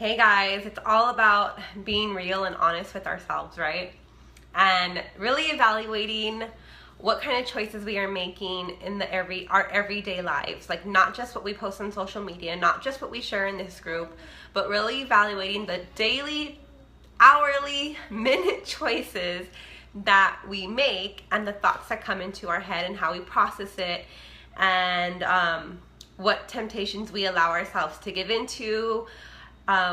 Hey guys, it's all about being real and honest with ourselves, right? And really evaluating what kind of choices we are making in our everyday lives. Like not just what we post on social media, not just what we share in this group, but really evaluating the daily, hourly, minute choices that we make and the thoughts that come into our head and how we process it, and what temptations we allow ourselves to give into,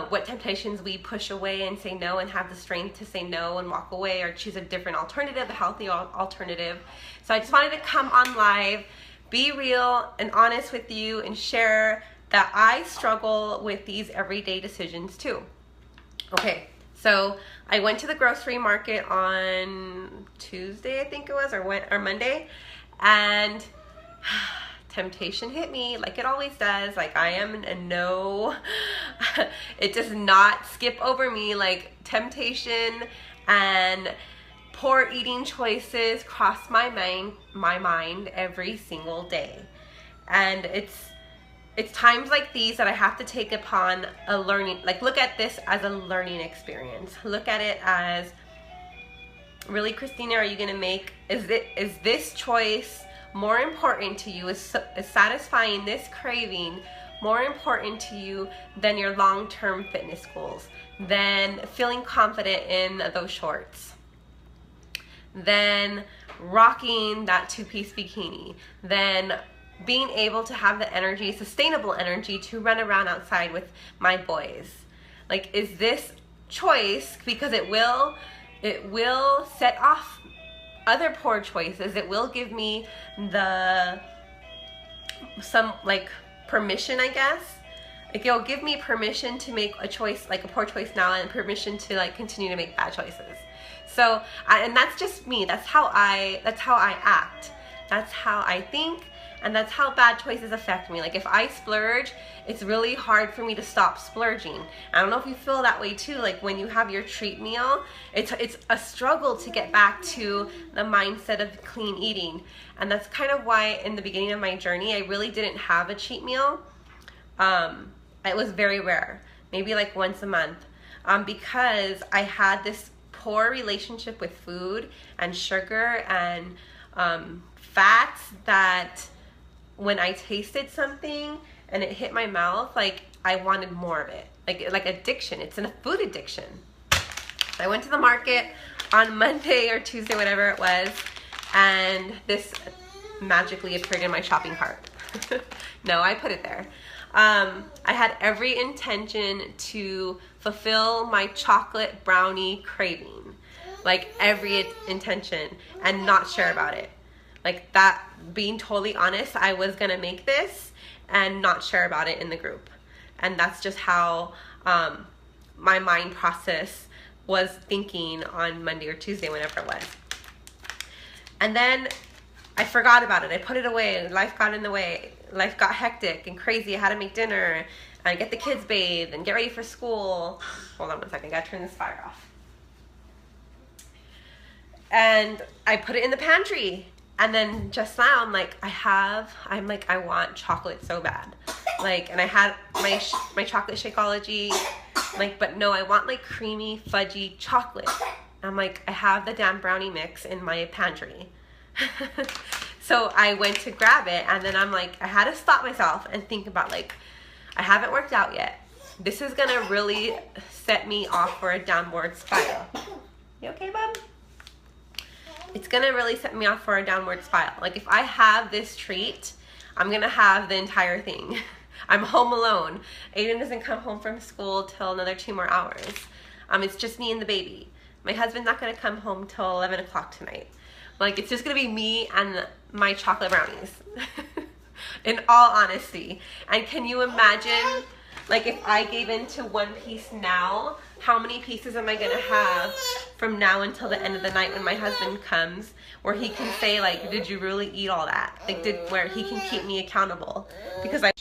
what temptations we push away and say no and have the strength to say no and walk away or choose a different alternative, a healthy alternative. So I just wanted to come on live, be real and honest with you, and share that I struggle with these everyday decisions too. Okay, so I went to the grocery market on Tuesday, I think it was, or Monday, and temptation hit me like it always does. Like I am a no, it does not skip over me. Like temptation and poor eating choices cross my mind every single day. And it's times like these that I have to take upon a learning, like look at this as a learning experience. Look at it as, really, Christina, are you gonna make, is this choice more important to you? Is satisfying this craving more important to you than your long-term fitness goals, than feeling confident in those shorts, than rocking that two-piece bikini, than being able to have the energy, sustainable energy, to run around outside with my boys? Like, is this choice, because it will set off other poor choices. It will give me some like permission, I guess. Like it'll give me permission to make a choice, like a poor choice now, and permission to like continue to make bad choices. So, and that's just me. That's how I act. That's how I think. And that's how bad choices affect me. Like if I splurge, it's really hard for me to stop splurging. I don't know if you feel that way too. Like when you have your treat meal, it's a struggle to get back to the mindset of clean eating. And that's kind of why in the beginning of my journey, I really didn't have a cheat meal. It was very rare, maybe like once a month, because I had this poor relationship with food and sugar and fats, that when I tasted something and it hit my mouth, like I wanted more of it. Like addiction. It's a food addiction. I went to the market on Monday or Tuesday, whatever it was, and this magically appeared in my shopping cart. No, I put it there. I had every intention to fulfill my chocolate brownie craving. Like every intention, and not share about it. Like that, being totally honest, I was gonna make this and not share about it in the group. And that's just how my mind process was thinking on Monday or Tuesday, whenever it was. And then I forgot about it. I put it away. Life got in the way. Life got hectic and crazy. I had to make dinner and get the kids bathed and get ready for school. Hold on one second, I gotta turn this fire off. And I put it in the pantry. And then just now I'm like, I want chocolate so bad. Like, and I had my chocolate Shakeology, like, but no, I want like creamy, fudgy chocolate. I'm like, I have the damn brownie mix in my pantry. So I went to grab it, and then I'm like, I had to stop myself and think about, like, I haven't worked out yet. This is gonna really set me off for a downward spiral. You okay, bub? It's gonna really set me off for a downward spiral. Like if I have this treat, I'm gonna have the entire thing. I'm home alone. Aiden doesn't come home from school till another 2 more hours. It's just me and the baby. My husband's not gonna come home till 11 o'clock tonight. Like it's just gonna be me and my chocolate brownies. In all honesty. And can you imagine, like if I gave into one piece now, how many pieces am I gonna have from now until the end of the night when my husband comes, where he can say like, did you really eat all that? Like where he can keep me accountable, because I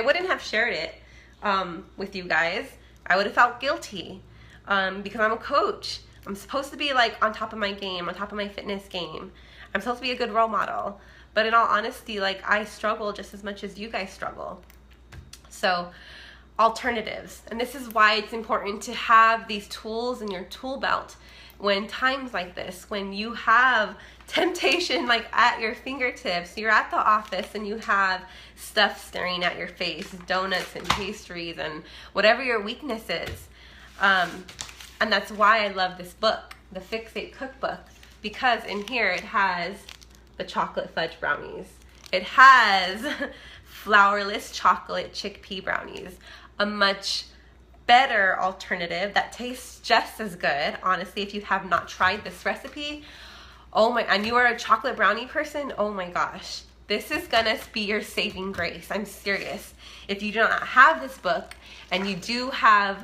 wouldn't have shared it with you guys. I would have felt guilty because I'm a coach. I'm supposed to be like on top of my game, on top of my fitness game. I'm supposed to be a good role model. But in all honesty, like I struggle just as much as you guys struggle. So alternatives. And this is why it's important to have these tools in your tool belt when times like this, when you have temptation like at your fingertips, you're at the office and you have stuff staring at your face, donuts and pastries and whatever your weakness is. And that's why I love this book, the Fix8 Cookbook, because in here it has the chocolate fudge brownies. It has flourless chocolate chickpea brownies, a much better alternative that tastes just as good. Honestly, if you have not tried this recipe, and you are a chocolate brownie person, oh my gosh, this is gonna be your saving grace. I'm serious. If you do not have this book and you do have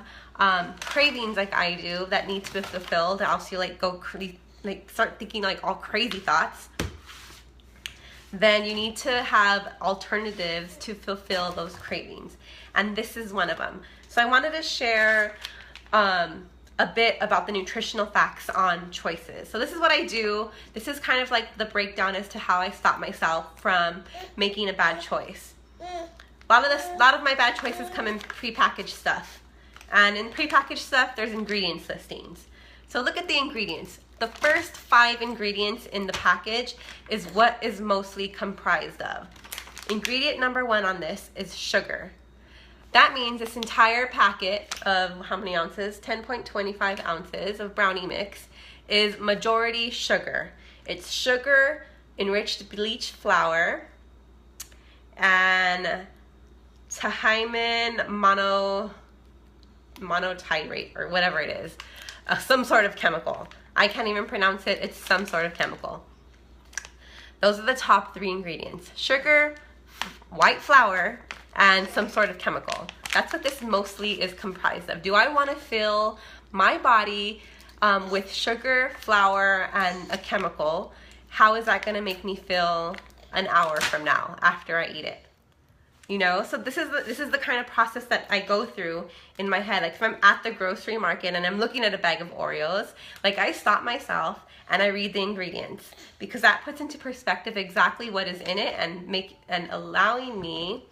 cravings like I do that need to be fulfilled, else you start thinking like all crazy thoughts, then you need to have alternatives to fulfill those cravings. And this is one of them. So I wanted to share a bit about the nutritional facts on choices. So this is what I do. This is kind of like the breakdown as to how I stop myself from making a bad choice. A lot of my bad choices come in prepackaged stuff. And in prepackaged stuff, there's ingredients listings. So look at the ingredients. The first 5 ingredients in the package is what is mostly comprised of. Ingredient number 1 on this is sugar. That means this entire packet of how many ounces? 10.25 ounces of brownie mix is majority sugar. It's sugar, enriched bleached flour, and thiamine monohydrate or whatever it is. Some sort of chemical. I can't even pronounce it. It's some sort of chemical. Those are the top 3 ingredients. Sugar, white flour, and some sort of chemical. That's what this mostly is comprised of. Do I want to fill my body with sugar, flour, and a chemical? How is that going to make me feel an hour from now after I eat it? You know, so this is the kind of process that I go through in my head. Like if I'm at the grocery market and I'm looking at a bag of Oreos, like I stop myself and I read the ingredients, because that puts into perspective exactly what is in it and allowing me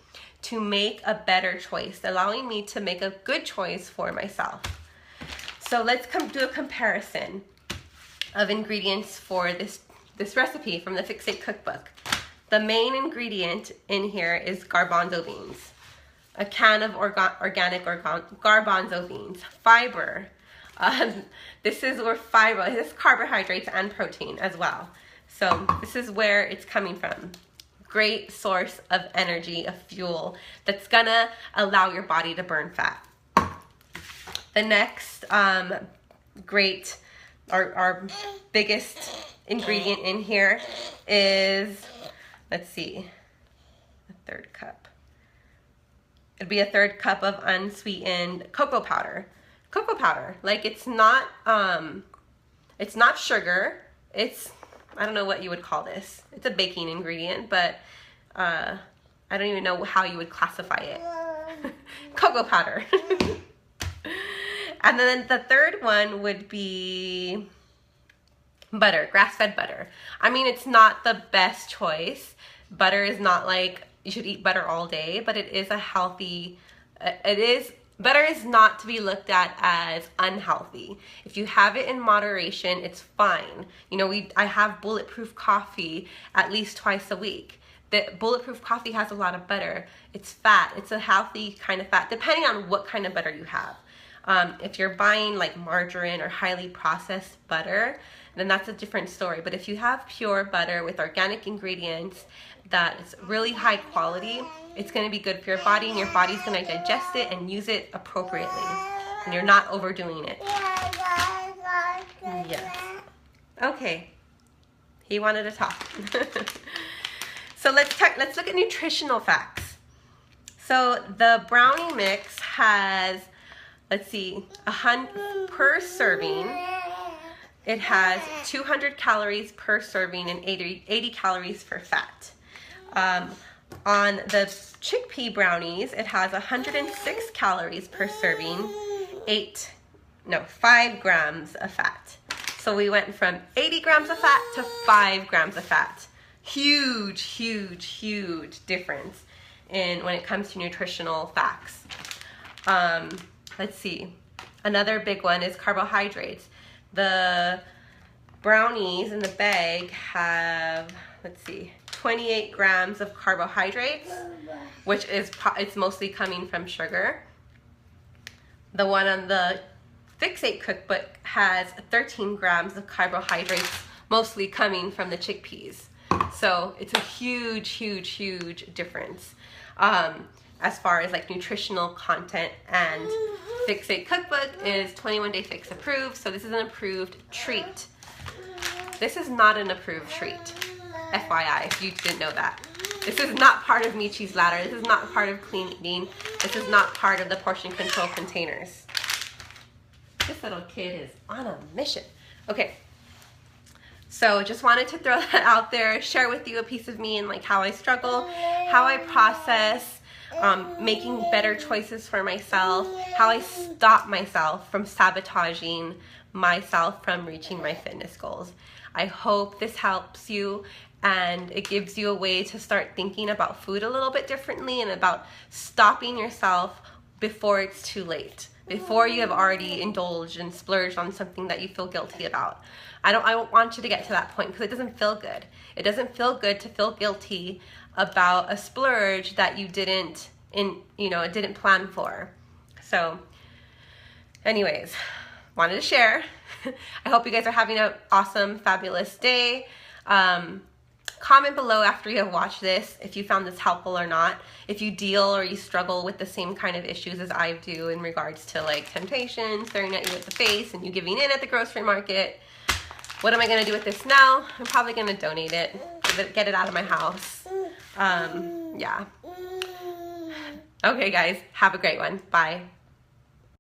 to make a better choice, allowing me to make a good choice for myself. So let's do a comparison of ingredients for this recipe from the Fix8 Cookbook. The main ingredient in here is garbanzo beans, a can of organic garbanzo beans, fiber. This is where fiber, this is carbohydrates and protein as well. So this is where it's coming from. Great source of energy, of fuel that's gonna allow your body to burn fat. The next our biggest ingredient in here is, let's see, a 1/3 cup. It'd be a 1/3 cup of unsweetened cocoa powder. Cocoa powder, like it's not sugar. It's, I don't know what you would call this. It's a baking ingredient, but I don't even know how you would classify it. Cocoa powder. And then the 3rd one would be butter, grass-fed butter. I mean, it's not the best choice. Butter is not like you should eat butter all day, but it is a healthy, butter is not to be looked at as unhealthy. If you have it in moderation, it's fine. You know, I have Bulletproof coffee at least twice a week. The Bulletproof coffee has a lot of butter. It's fat. It's a healthy kind of fat, depending on what kind of butter you have. If you're buying like margarine or highly processed butter, then that's a different story. But if you have pure butter with organic ingredients that is really high quality, it's going to be good for your body, and your body's going to digest it and use it appropriately. And you're not overdoing it. Yes. Okay. He wanted to talk. So let's look at nutritional facts. So the brownie mix has, let's see, 100 per serving. It has 200 calories per serving and 80 calories for fat. On the chickpea brownies, it has 106 calories per serving, 5 grams of fat. So we went from 80 grams of fat to 5 grams of fat. Huge, huge, huge difference. when it comes to nutritional facts. Let's see. Another big one is carbohydrates. The brownies in the bag have, let's see, 28 grams of carbohydrates, which is, it's mostly coming from sugar. The one on the Fix8 cookbook has 13 grams of carbohydrates, mostly coming from the chickpeas. So it's a huge, huge, huge difference as far as like nutritional content. And Fix8 cookbook is 21 Day Fix approved, so this is an approved treat. This is not an approved treat, FYI, if you didn't know that. This is not part of Michi's ladder. This is not part of clean eating. This is not part of the portion control containers. This little kid is on a mission. Okay, so just wanted to throw that out there, share with you a piece of me and like how I struggle, how I process making better choices for myself, how I stop myself from sabotaging myself from reaching my fitness goals. I hope this helps you and it gives you a way to start thinking about food a little bit differently and about stopping yourself before it's too late, before you have already indulged and splurged on something that you feel guilty about. I don't want you to get to that point because it doesn't feel good. It doesn't feel good to feel guilty about a splurge that you didn't plan for. So anyways, wanted to share. I hope you guys are having an awesome, fabulous day. Comment below after you have watched this if you found this helpful or not. If you deal or you struggle with the same kind of issues as I do in regards to like temptation, staring at you at the face and you giving in at the grocery market. What am I going to do with this now? I'm probably going to donate it, get it out of my house. Yeah. Okay guys, have a great one. Bye.